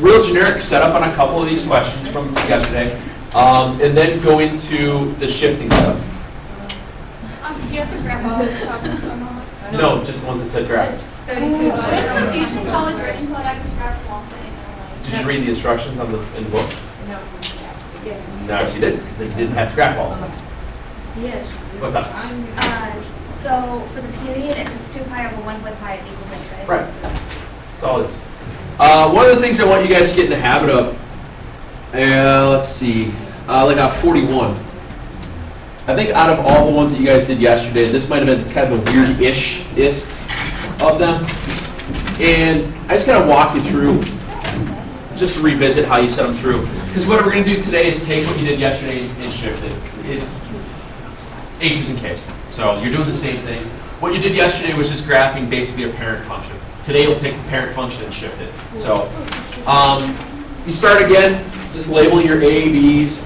real generic setup on a couple of these questions from yesterday, and then go into the shifting stuff. Do you have to grab all this stuff? No, just ones that said graph. 32. It's confusing how it's written, so I just grabbed one thing. Did you read the instructions in the book? No. No, so you didn't, because they didn't have to graph all of them. Yes. What's up? So for the period, if it's 2 pi over 1 pi, it equals this, right? Right. That's all it is. One of the things I want you guys to get in the habit of, let's see, like 41. I think out of all the ones that you guys did yesterday, this might have been kind of the weird-ish-ist of them. And I just kind of walk you through, just to revisit how you set them through. Because what we're going to do today is take what you did yesterday and shift it. It's H's in case. So you're doing the same thing. What you did yesterday was just graphing basically a parent function. Today you'll take the parent function and shift it. So you start again, just label your A, B's.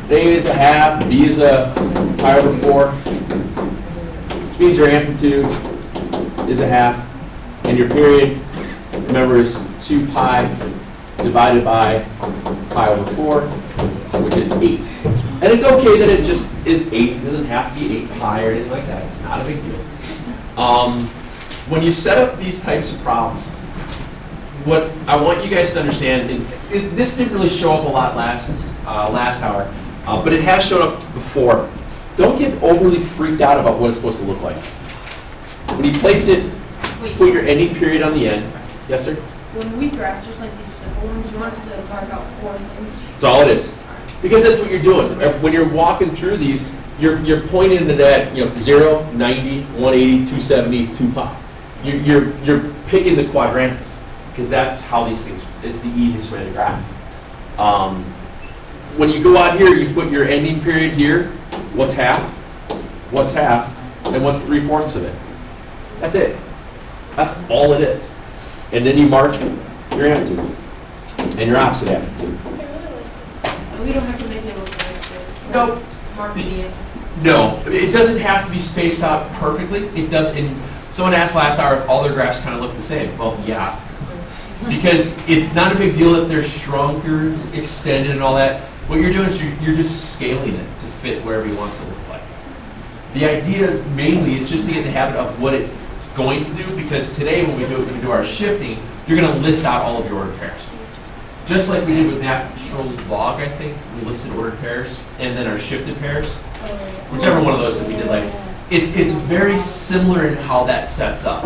A is a half, B is a pi over 4. Which means your amplitude is a half. And your period, remember, is 2 pi divided by pi over 4, which is 8. And it's okay that it just is 8. It doesn't have to be 8 pi or anything like that. It's not a big deal. When you set up these types of problems, what I want you guys to understand, and this didn't really show up a lot last hour, but it has shown up before. Don't get overly freaked out about what it's supposed to look like. When you place it, put your ending period on the end. Yes, sir? When we graph just like these simple ones, you want us to mark out 4 and 6. That's all it is. Because that's what you're doing. When you're walking through these, you're pointing to that, 0, 90, 180, 270, 2 pi. You're picking the quadrantals because that's how these things. It's the easiest way to graph. When you go out here, you put your ending period here. What's half, and what's 3/4 of it. That's it. That's all it is. And then you mark your amplitude and your opposite amplitude. We don't have to make it look like No. mark the No, it doesn't have to be spaced out perfectly. It does. And someone asked last hour if all their graphs kind of look the same. Well, yeah, because it's not a big deal if they're shrunker, extended, and all that. What you're doing is you're just scaling it to fit wherever you want it to look like. The idea mainly is just to get the habit of what it's going to do, because today when we do our shifting, you're going to list out all of your ordered pairs. Just like we did with natural log, I think, we listed ordered pairs, and then our shifted pairs. Whichever one of those that we did, it's very similar in how that sets up.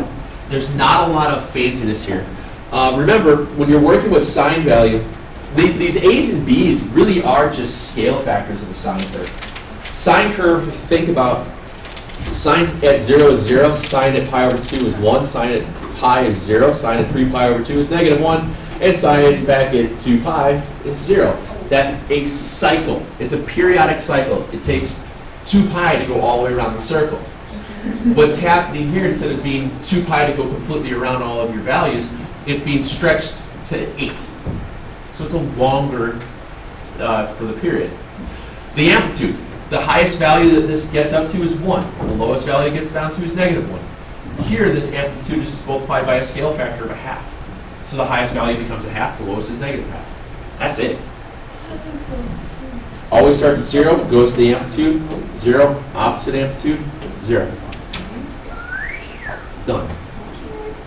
There's not a lot of fanciness here. Remember, when you're working with sine value, these A's and B's really are just scale factors of the sine curve. Sine curve, think about sine at 0 is 0, sine at pi over 2 is 1, sine at pi is 0, sine at 3 pi over 2 is -1, and sine back at 2 pi is 0. That's a cycle. It's a periodic cycle. It takes 2 pi to go all the way around the circle. What's happening here, instead of being 2 pi to go completely around all of your values, it's being stretched to 8. So it's a longer for the period. The amplitude, the highest value that this gets up to is 1. The lowest value it gets down to is -1. Here, this amplitude is multiplied by a scale factor of a half. So the highest value becomes a half, the lowest is -1/2. That's it. Always starts at 0, goes to the amplitude, 0, opposite amplitude, 0. Done.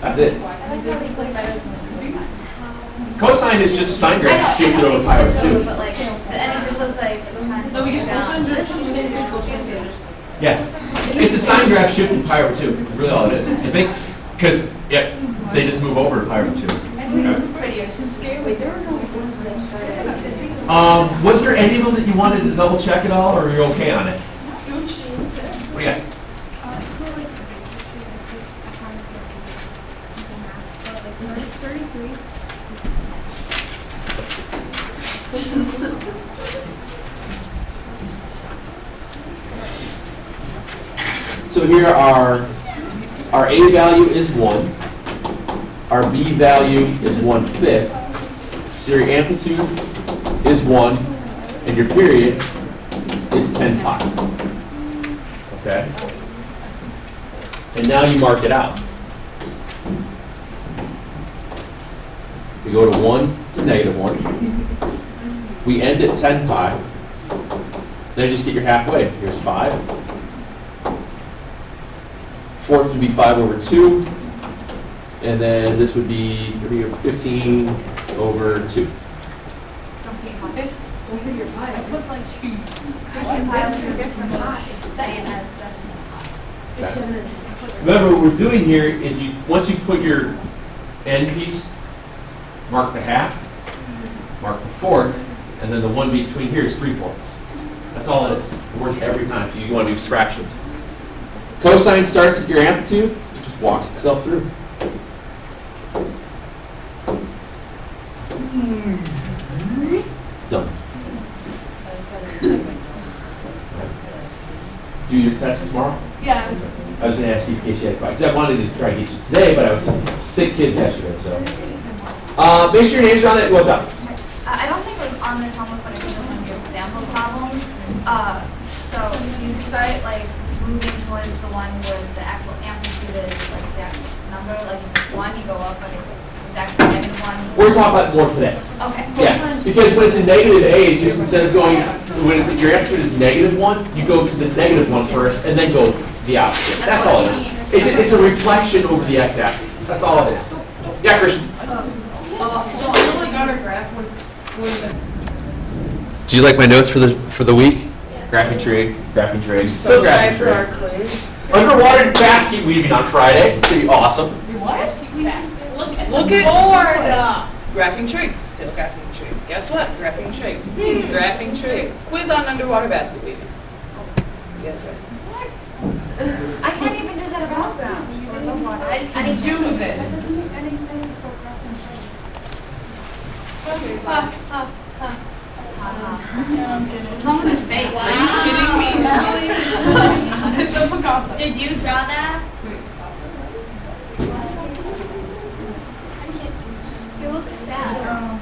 That's it. Cosine is just a sine graph shifted over pi over 2. But like, and it just looks like. No, because cosine just Yeah. It's a sine graph shifted pi over 2. Really all it is. You think? Because they just move over to pi over 2. it's prettier. Wait, there were no ones that started at 50. Was there any of them that you wanted to double check at all, or are you okay on it? What do you got? So here our A value is 1, our B value is 1/5, so your amplitude is 1, and your period is 10 pi. Okay? And now you mark it out. We go to 1 to -1. We end at 10 pi. Then you just get your halfway. Here's 5. Fourth would be 5 over 2. And then this would be 15 over 2. Don't hit pi. Don't hit your pie. I put like two. Pi was a different pi. It's the same as 7. It's Okay. 7. Remember, what we're doing here is once you put your end piece, mark the half, mark the fourth, and then the one between here is 3/4. That's all it is. It works every time if you want to do fractions. Cosine starts at your amplitude, it just walks itself through. Done. Do your test tomorrow? Yeah. I was going to ask you in case you had questions. I wanted to try to get you today, but I was sick kids yesterday, so. Make sure your name's on it. What's up? I don't think it was on this homework, but it was in the example problems. So you start like moving towards the one where the actual amplitude is like that number, like if it's 1, you go up, but if it's actually -1. We're talking about more today. Okay. Yeah, because when it's a negative a, just instead of going, when it's your amplitude is -1, you go to the -1 first and then go the opposite. That's all it is. It's a reflection over the x-axis. That's all it is. Yeah, Christian? So I only got a graph when Did you like my notes for the week? Graphing tree, so excited for our quiz. Underwater basket weaving on Friday. It's gonna be awesome. What? Look at board. graphing tree. Still graphing tree. Guess what? Graphing tree. Graphing tree. Quiz on underwater basket weaving. You guys ready? I can't even do that about ground. I can do this. It's on his face. Are you kidding me? It's a Picasso. Did you draw that? You look sad.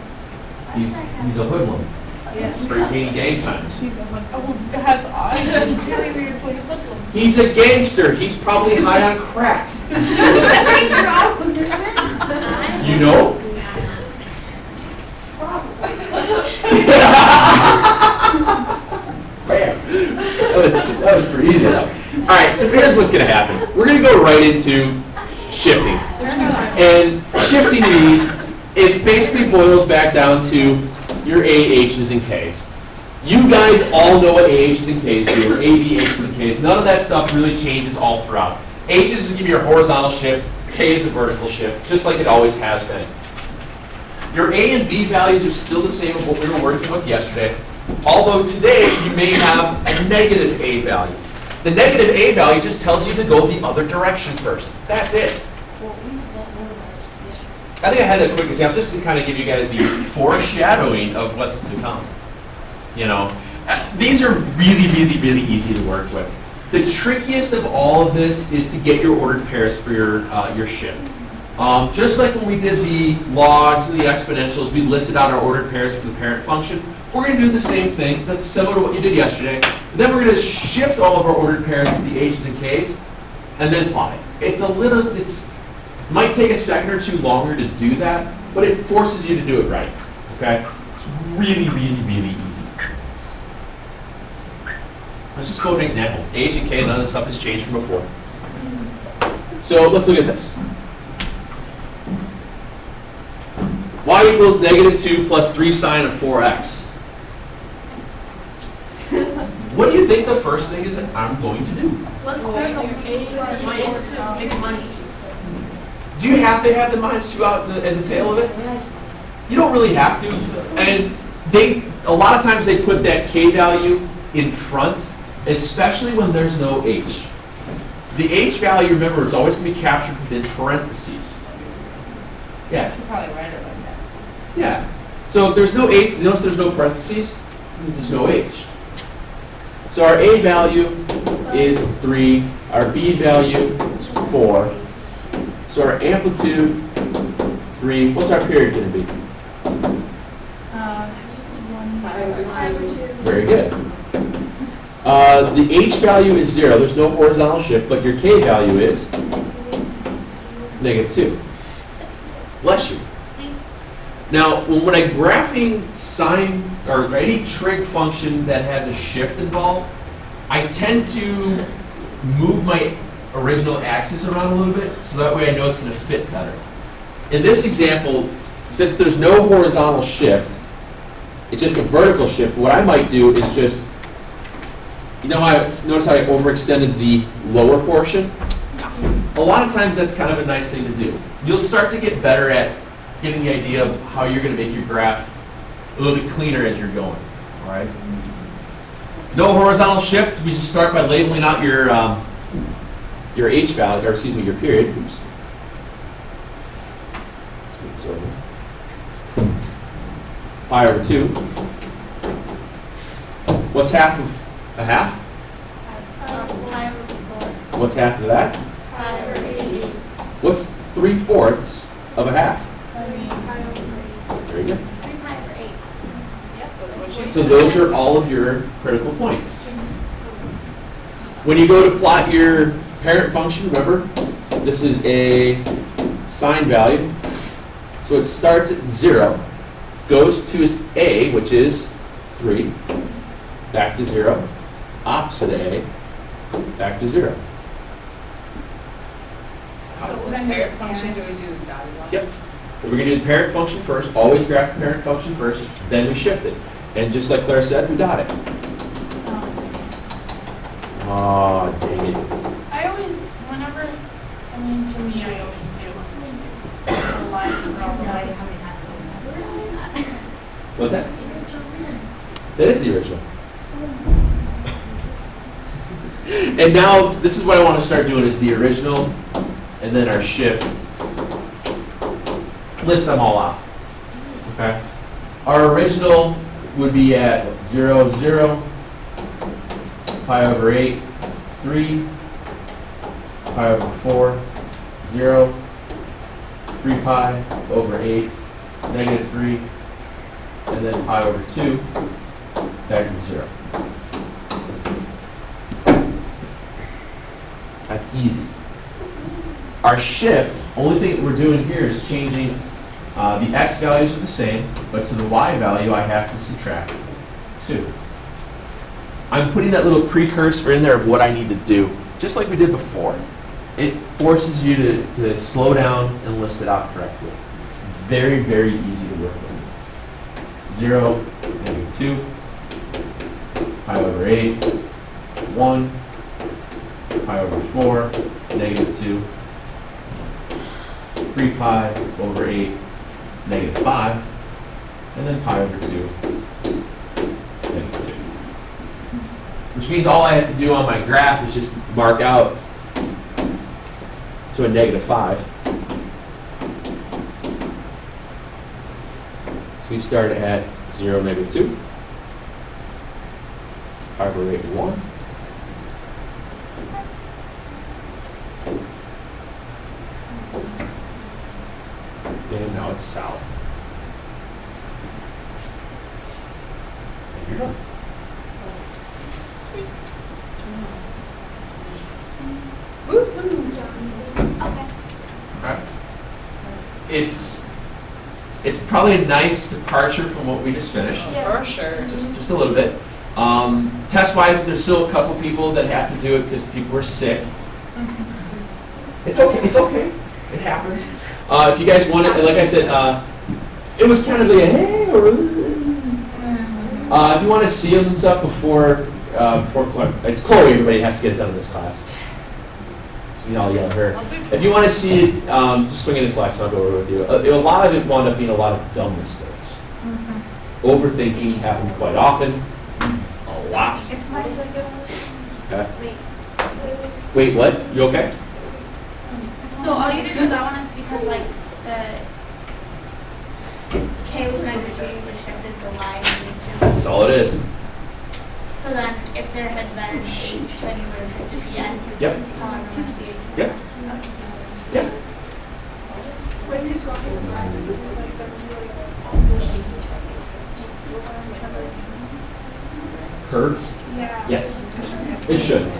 He's a hoodlum. He's spray painting gang signs. She's like, oh, has eyes. Really weird place. He's a gangster. He's probably high on crack. Change your opposition. You know? Bam. That was pretty easy though. All right, so here's what's going to happen. We're going to go right into shifting. And shifting these, it's basically boils back down to your AHs and Ks. You guys all know what AHs and Ks do, or AB, H's and Ks. None of that stuff really changes all throughout. H is to give you a horizontal shift, K is a vertical shift, just like it always has been. Your A and B values are still the same as what we were working with yesterday, although today you may have a negative A value. The negative A value just tells you to go the other direction first. That's it. I think I had that quick example just to kind of give you guys the foreshadowing of what's to come. You know, these are really, really, really easy to work with. The trickiest of all of this is to get your ordered pairs for your shift. Just like when we did the logs and the exponentials, we listed out our ordered pairs for the parent function. We're going to do the same thing. That's similar to what you did yesterday. And then we're going to shift all of our ordered pairs with the H's and K's, and then plot it. It might take a second or two longer to do that, but it forces you to do it right. Okay? It's really, really, really easy. Let's just go with an example. H and K, none of this stuff has changed from before. So let's look at this. Y equals -2 plus 3 sine of 4x. What do you think the first thing is that I'm going to do? Let's start with -2. Make it -2. Do you have to have the -2 out in the tail of it? You don't really have to. And a lot of times they put that K value in front, especially when there's no H. The H value, remember, is always going to be captured within parentheses. Yeah. You probably write it like that. Yeah. So if there's no H, notice there's no parentheses, it means there's no H. So our A value is 3, our B value is 4. So our amplitude, 3. What's our period going to be? 1/2. Very good. The H value is 0. There's no horizontal shift, but your K value is -2. Bless you. Now, when I'm graphing sine or any trig function that has a shift involved, I tend to move my original axis around a little bit, so that way I know it's going to fit better. In this example, since there's no horizontal shift, it's just a vertical shift, what I might do is just, you know how notice how I overextended the lower portion? A lot of times that's kind of a nice thing to do. You'll start to get better at getting the idea of how you're going to make your graph a little bit cleaner as you're going, all right? No horizontal shift, we just start by labeling out your h value, or excuse me, your period. Oops. Pi over 2. What's half of a half? What's half of that? What's 3/4 of a half? Very good. So those are all of your critical points. When you go to plot your parent function, remember, this is a sine value. So it starts at 0, goes to its a, which is 3, back to 0, opposite a, back to 0. So for the parent function, do we do dotted line? Yep. So we're going to do the parent function first, always graph the parent function first, then we shift it. And just like Claire said, we dot it. Oh, dang it. I always, whenever, I mean, to me, I always do a line from What's that? That is the original. And now, this is what I want to start doing is the original, and then our shift. List them all off. Okay? Our original would be at 0, 0, pi over 8, 3, pi over 4, 0, 3 pi over 8, negative 3, and then pi over 2, back to 0. That's easy. Our shift, only thing that we're doing here is changing the x values are the same, but to the y value I have to subtract 2. I'm putting that little precursor in there of what I need to do, just like we did before. It forces you to slow down and list it out correctly. It's very, very easy to work with. 0, negative 2, pi over 8, 1, pi over 4, negative 2, 3 pi over 8, negative 5, and then pi over 2, negative 2. Which means all I have to do on my graph is just mark out to a negative 5. So we start at 0, negative 2, pi over 8, 1. And now it's south. And you're done. Sweet. Okay. Alright. It's probably a nice departure from what we just finished. For sure. Just a little bit. Test-wise, there's still a couple people that have to do it because people are sick. It's okay. It's okay. It happens. If you guys want it, like I said, it was kind of a hey. If you want to see them and stuff before it's Chloe, everybody has to get it done in this class. You know, I'll yell at her. If you want to see it, just swing it in class. I'll go over with you. A lot of it wound up being a lot of dumb mistakes. Overthinking happens quite often. A lot. It's my Okay. Wait, what? You okay? So all you did with that one is because like the K was negative 3, you just shifted the line. That's all it is. So then if there had been H, then you would have shifted the N. Yep. However much the H. Yep. Yep. When you swap to the side, is this like Curves? Yeah. Yes. It should.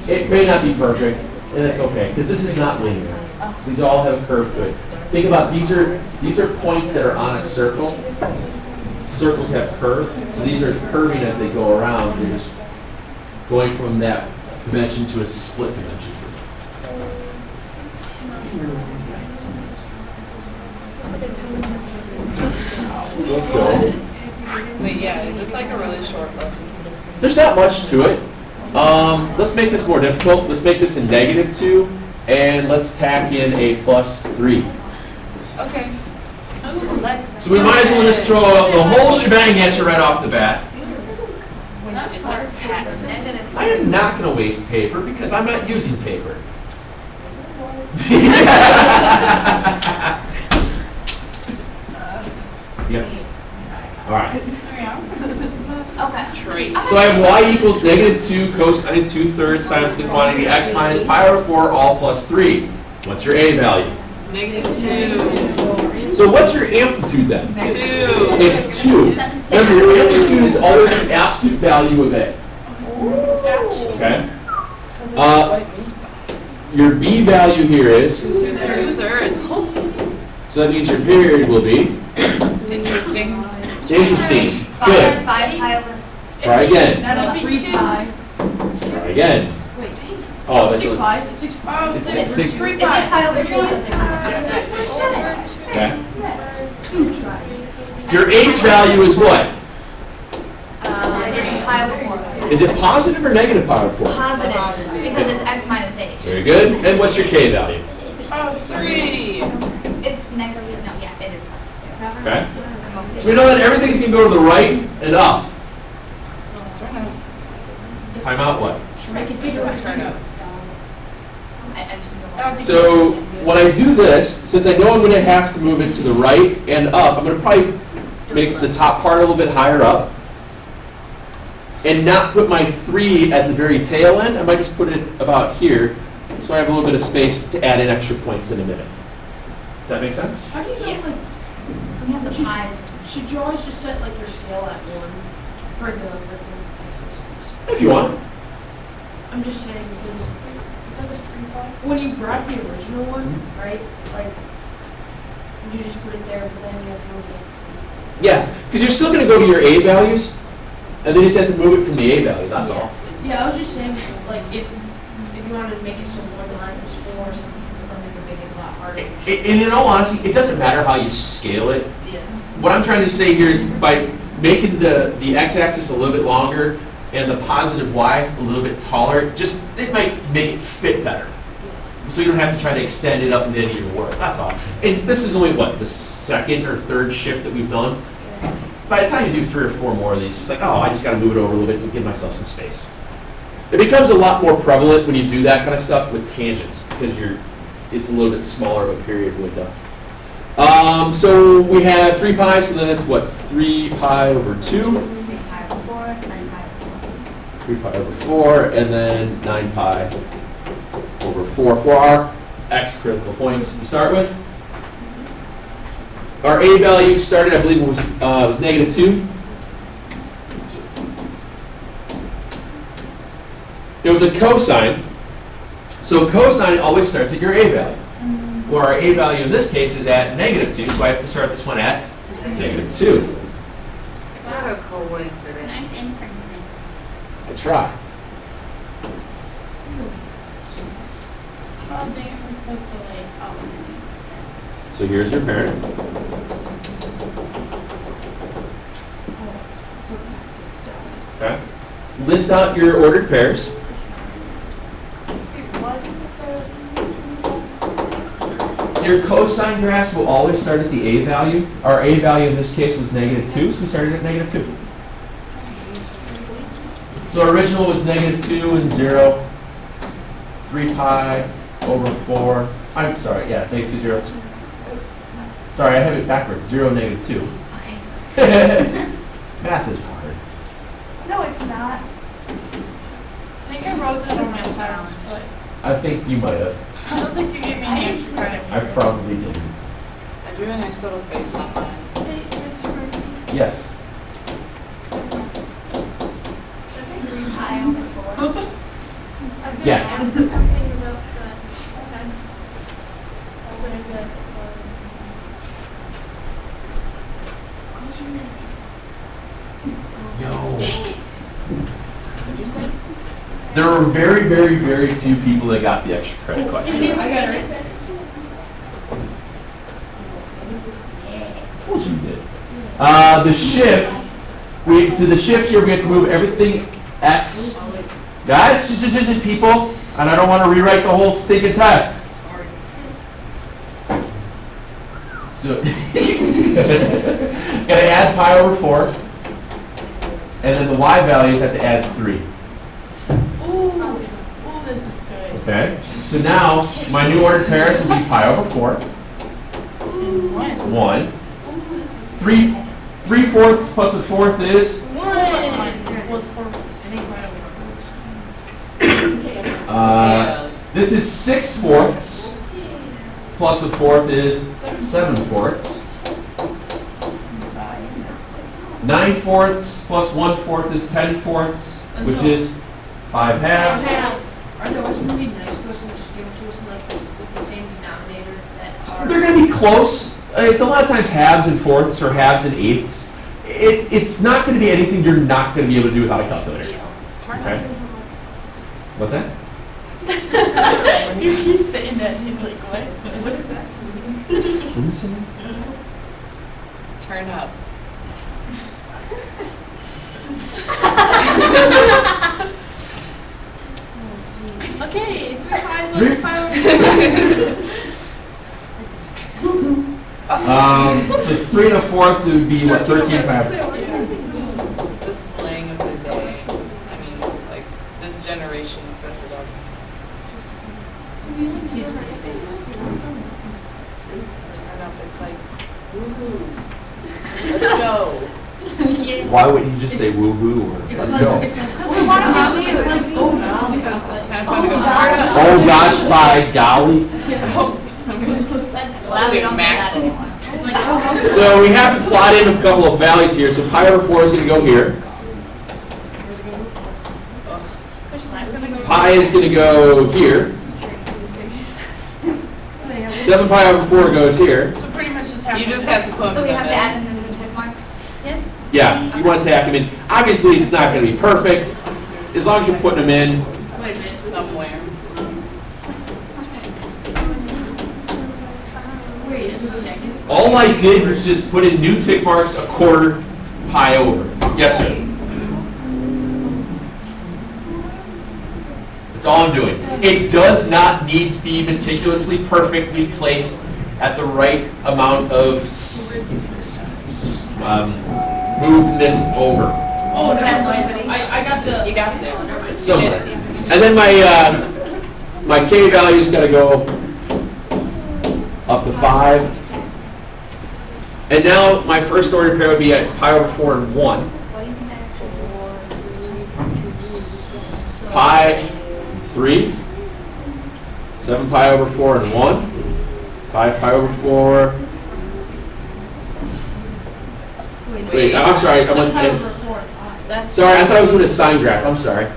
It may not be perfect, and it's okay, because this is not linear. These all have a curve to it. think about these are points that are on a circle. Circles have curve, so these are curving as they go around. They're just going from that dimension to a split dimension. So let's go. Wait, yeah, is this like a really short lesson? There's not much to it. Let's make this more difficult. Let's make this a -2, and let's tack in a +3. Okay. So we might as well just throw the whole shebang at you right off the bat. It's our text. I am not going to waste paper because I'm not using paper. Yep. All right. Okay. Trace. So I have y equals -2 cosine 2/3 times the quantity x minus pi over 4 all plus 3. What's your a value? -2. So what's your amplitude then? 2. It's 2. Remember, your amplitude is always the absolute value of a. Okay? Your b value here is, 2/3. so that means your period will be Interesting. interesting. Good. 5 pi over. Try again. That'll be 2. Try again. Oh, that's Six what- pi. It's Six six- It's 6 pi over 3, so 6 pi. Okay. Your a's value is what? It's pi over 4. Is it positive or negative pi over 4? Positive, because it's x minus h. Very good. And what's your k value? 3. It's negative, no, yeah, it is positive. Okay. So we know that everything's going to go to the right and up. Time out what? Make it bigger. Turn up. I just So when I do this, since I know I'm going to have to move it to the right and up, I'm going to probably make the top part a little bit higher up and not put my 3 at the very tail end. I might just put it about here so I have a little bit of space to add in extra points in a minute. Does that make sense? How do you know, Yes. like, We have the pies. should you always just set like your scale at 1 for the If you want. I'm just saying because when you grab the original one, right? Like, you just put it there, but then you have to move it. Yeah, because you're still going to go to your A values, and then you just have to move it from the A value, that's all. Yeah, I was just saying, like, if you wanted to make it so 1 line was 4 or something, then you could make it a lot harder. And in all honesty, it doesn't matter how you scale it. Yeah. What I'm trying to say here is by making the x-axis a little bit longer and the positive y a little bit taller, just it might make it fit better. So you don't have to try to extend it up into any of your work, that's all. And this is only, what, the second or third shift that we've done? By the time you do 3 or 4 more of these, it's like, oh, I just got to move it over a little bit to give myself some space. It becomes a lot more prevalent when you do that kind of stuff with tangents, because it's a little bit smaller of a period window. So we have 3 pi, so then it's what, 3 pi over 2, 3 pi over 4, 9 pi over 4. 3 pi over 4, and then 9 pi over 4 for our x critical points to start with. Our a value started, I believe, was -2. It was a cosine, so cosine always starts at your a value. Well, our a value in this case is at -2, so I have to start this one at -2. What a coincidence. Nice inferencing. I try. Oh, dang it, we're supposed to like, So here's your parent. Okay. List out your ordered pairs. Your cosine graphs will always start at the a value. Our a value in this case was -2, so we started at -2. So our original was -2 and 0. 3 pi over 4. I'm sorry, yeah, -2, 0. Sorry, I have it backwards. 0, -2. Okay, sorry. Math is hard. No, it's not. I think I wrote that on my test, but I think you might have. I don't think you gave me any extra credit. I probably didn't. I drew a nice little face on mine. Hey, Mr. Murphy. Yes. That's like 3 pi over 4. I was gonna Yeah. ask you something about the test. What it was. Yo. What'd you say? There were very, very, very few people that got the extra credit question. I got it right. Of course you did. The shift, to the shift here, we have to move everything X. Guys, just people, and I don't want to rewrite the whole stinking test. So, gotta add pi over 4, and then the y values have to add 3. Ooh, this is good. Okay? So now, my new ordered pairs will be pi over 4, 1. 3/4 plus a fourth is? What's 4? This is 6/4 plus a fourth is 7/4. 9/4 plus 1/4 is 10/4, which is 5/2. Are there always going to be nice to us and just give it to us in like this, with the same denominator that are? They're going to be close. It's a lot of times halves and fourths or halves and eighths. It's not going to be anything you're not going to be able to do without a calculator. Okay? What's that? You keep saying that and he's like, what? What is that? What are you saying? Turn up. Okay, 3 pi Three? looks pi over So it's 3 1/4 would be what, 13 pi. It's the slang of the day. I mean, like, this generation says it all the time. Turn up, it's like, woohoo. Let's go. Why wouldn't you just say woo-hoo or let's go? It's like, We want to do it's like, you. oh, no, because it's kind of fun to go, turn up. Oh gosh, by golly. That's glad we don't do that anymore. It's like, oh, how So we have to plot in a couple of values here. So pi over 4 is going to go here. Pi is going to go here. 7 pi over 4 goes here. So pretty much just have. You just have to put So we them have in to the add in the new tick marks? Yes. Yeah, you want to tack them in. Obviously, it's not going to be perfect. As long as you're putting them in. Wait a minute. somewhere. Wait, is this a second? All I did was just put in new tick marks a quarter pi over. Yes, sir. That's all I'm doing. It does not need to be meticulously, perfectly placed at the right amount of movedness over. Oh, that's nice. I got the. You got it there. Somewhere. And then my K value's got to go up to 5. And now my first order pair would be at pi over 4 and 1. Pi 3. 7 pi over 4 and 1. 5 pi over 4. Wait, I'm sorry. I'm like, sorry, I thought it was with a sine graph. I'm sorry.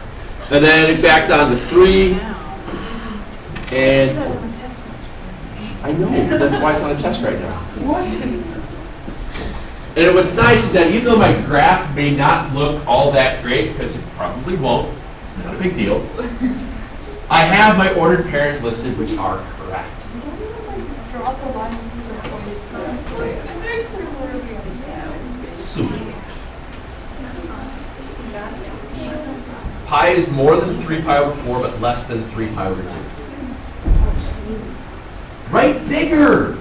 And then back down to 3. And I know, that's why it's on a test right now. And what's nice is that even though my graph may not look all that great, because it probably won't, it's not a big deal, I have my ordered pairs listed, which are correct. Draw the lines the point is Super. Pi is more than 3 pi over 4, but less than 3 pi over 2. Write bigger.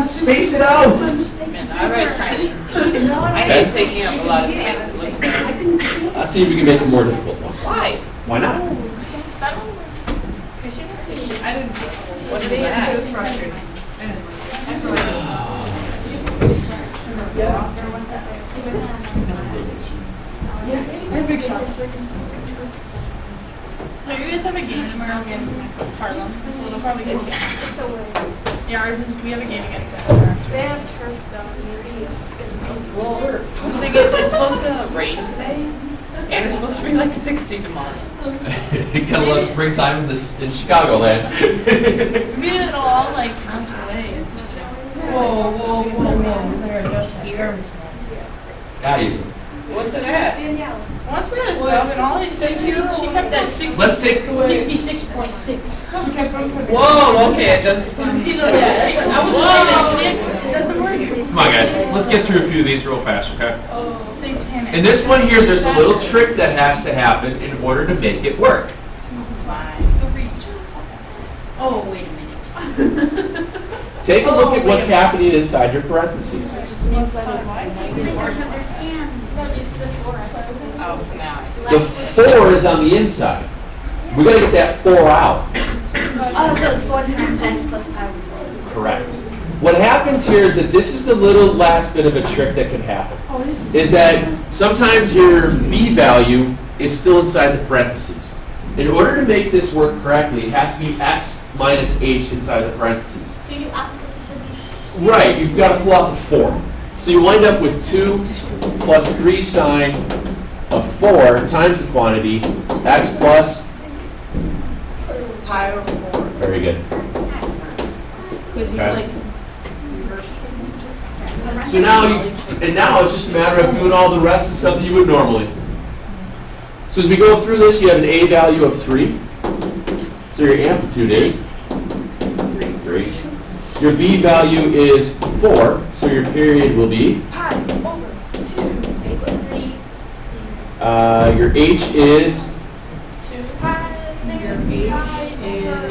Space it out. Man, I write tiny. I hate taking up a lot of space. It looks bad. Let's see if we can make it more difficult. Why? Why not? I didn't. What did they ask? No, you guys have a game tomorrow against Harlem. So they'll probably go. Yeah, ours is, we have a game against them. They have turf though, maybe it's gonna Well, the thing is, it's supposed to rain today, and it's supposed to be like 60 tomorrow. Got a little springtime in Chicago land. Maybe it'll all like melt away. It's. Whoa, whoa, whoa, whoa. There, Got you. What's it at? Once we had a sub and all, she kept at 60. Let's take, 66.6. Whoa, okay, I just. come on guys, let's get through a few of these real fast, okay? Satanic. In this one here, there's a little trick that has to happen in order to make it work. Oh, wait a minute. Take a look at what's happening inside your parentheses. Just means that it's Oh, now. The 4 is on the inside. We gotta get that 4 out. Oh, so it's 4 times x plus pi over 4. Correct. What happens here is that this is the little last bit of a trick that can happen. Is that sometimes your b value is still inside the parentheses. In order to make this work correctly, it has to be x minus h inside the parentheses. So you do opposite distribution? Right, you've got to pull out the 4. So you wind up with 2 plus 3 sine of 4 times the quantity, x plus, Pi over 4. very good. Because you Okay. like reverse. So now, now it's just a matter of doing all the rest of something you would normally. So as we go through this, you have an a value of 3. So your amplitude is 3. Your b value is 4, so your period will be, pi over 2 equals 3. your h is 2 pi negative pi is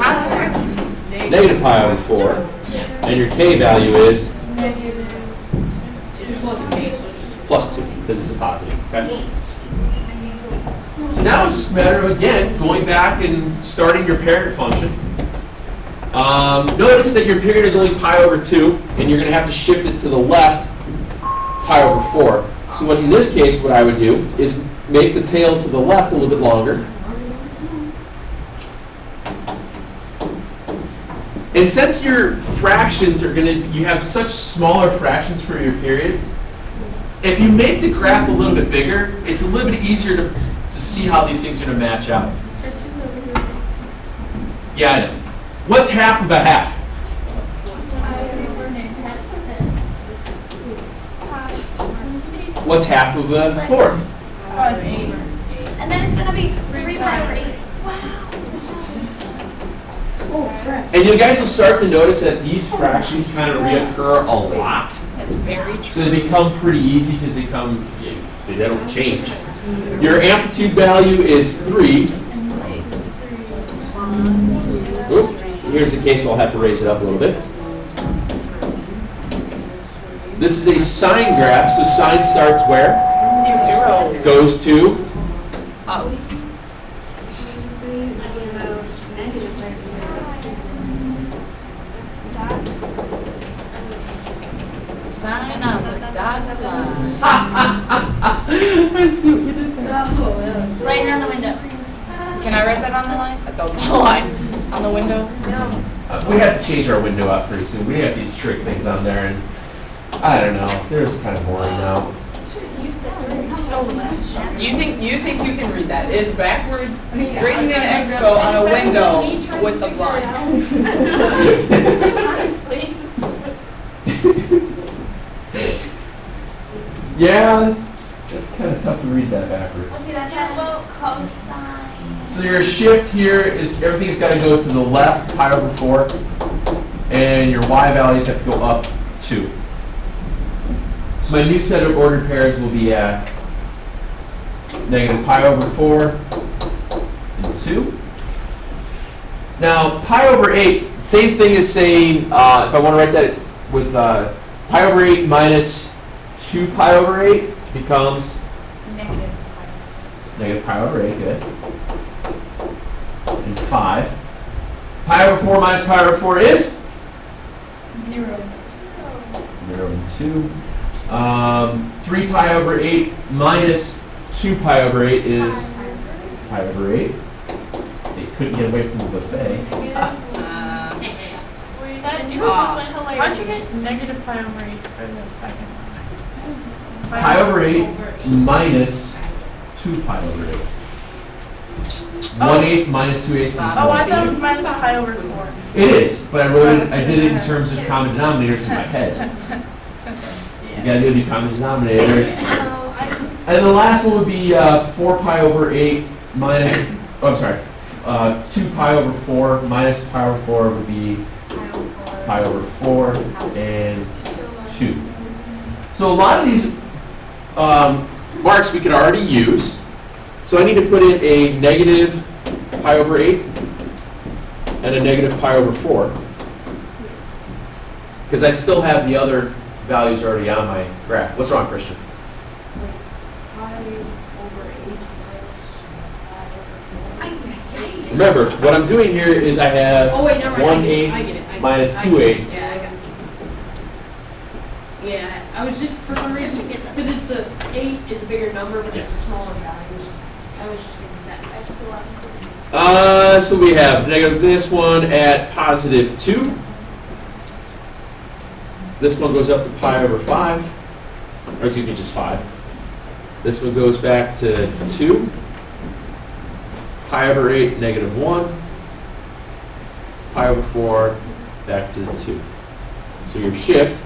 negative pi over 4, and your k value is negative plus 2, because it's a positive. Okay? So now it's just a matter of, again, going back and starting your parent function. Notice that your period is only pi over 2, and you're going to have to shift it to the left, pi over 4. So what, in this case, what I would do is make the tail to the left a little bit longer. And since your fractions are going to, you have such smaller fractions for your periods, if you make the graph a little bit bigger, it's a little bit easier to see how these things are going to match out. Yeah, I know. What's half of a half? What's half of a fourth? And then it's going to be 3 pi over 8. And you guys will start to notice that these fractions kind of reoccur a lot. That's very true. So they become pretty easy because they don't change. Your amplitude value is 3. Oop, here's the case where I'll have to raise it up a little bit. This is a sine graph, so sine starts where? 0. Goes to? Up. Sign on the dotted line. I see what you did there. Right here on the window. Can I write that on the line? The line on the window? We have to change our window up pretty soon. We have these trick things on there, and I don't know. They're just kind of boring now. You think you can read that? It is backwards reading an expo on a window with the blinds. Honestly. Yeah, it's kind of tough to read that backwards. See, that's that little cosine. So your shift here is everything's got to go to the left, pi over 4, and your y values have to go up 2. So my new set of ordered pairs will be negative pi over 4 and 2. Now, pi over 8, same thing as saying, if I want to write that with pi over 8 minus 2 pi over 8 becomes negative pi over 8, good. And 5. Pi over 4 minus pi over 4 is? 0. 0 and 2. 3 pi over 8 minus 2 pi over 8 is pi over 8. They couldn't get away from the buffet. That is just like hilarious. Aren't you guys negative pi over 8 for the second one? Pi over 8 minus 2 pi over 8. 1/8 minus 2/8 is 1. Oh, I thought it was minus pi over 4. It is, but I did it in terms of common denominators in my head. You gotta do the common denominators. No, And the last one would be 4 pi over 8 minus, oh, I'm sorry, 2 pi over 4 minus pi over 4 would be pi over 4 and 2. So a lot of these marks we could already use. So I need to put in a negative pi over 8 and a negative pi over 4. Because I still have the other values already on my graph. What's wrong, Christian? pi over 8 minus pi over 4. Remember, what I'm doing here is I have Oh, wait, never mind. 1 I get 8 it. I get it. minus I 2 get it. 8s. Yeah, I got it. Yeah, I was just, for some reason, because it's the 8 is a bigger number, but it's the smaller values. I was just getting that. So we have negative this one at positive 2. This one goes up to pi over 5. Or excuse me, just 5. This one goes back to 2. Pi over 8, negative 1. Pi over 4, back to 2. So your shift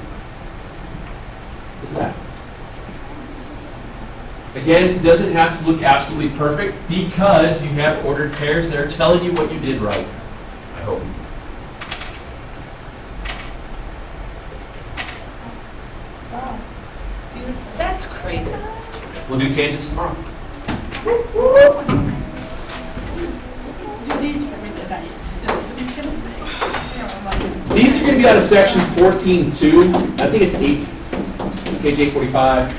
is that. Again, doesn't have to look absolutely perfect because you have ordered pairs that are telling you what you did right. I hope. That's crazy. We'll do tangents tomorrow. Do these for me today. These are going to be out of section 14.2. I think it's 8, page 845.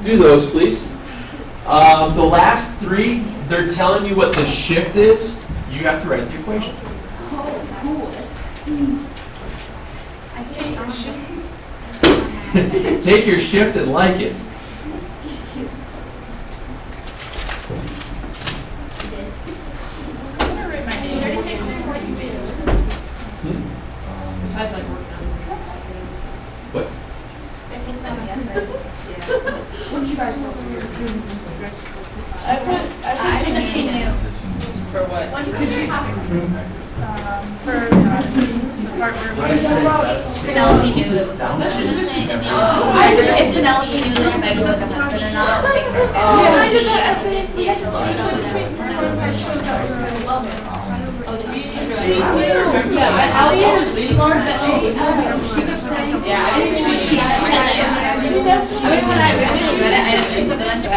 Do those, please. The last 3, they're telling you what the shift is. You have to write the equation. Take your shift and like it. Besides, like, working on What? What did you guys work on? I put she knew. For what? For the part where Penelope knew it was on. Let's just If listen. Penelope knew that Megan was a husband or not, it would make her sad. Yeah, I did that essay. Yeah, that shows that I love it. She knew. Yeah, I was leading towards that she kept saying. Yeah, I didn't. I mean, when I originally read it, I didn't think something like that.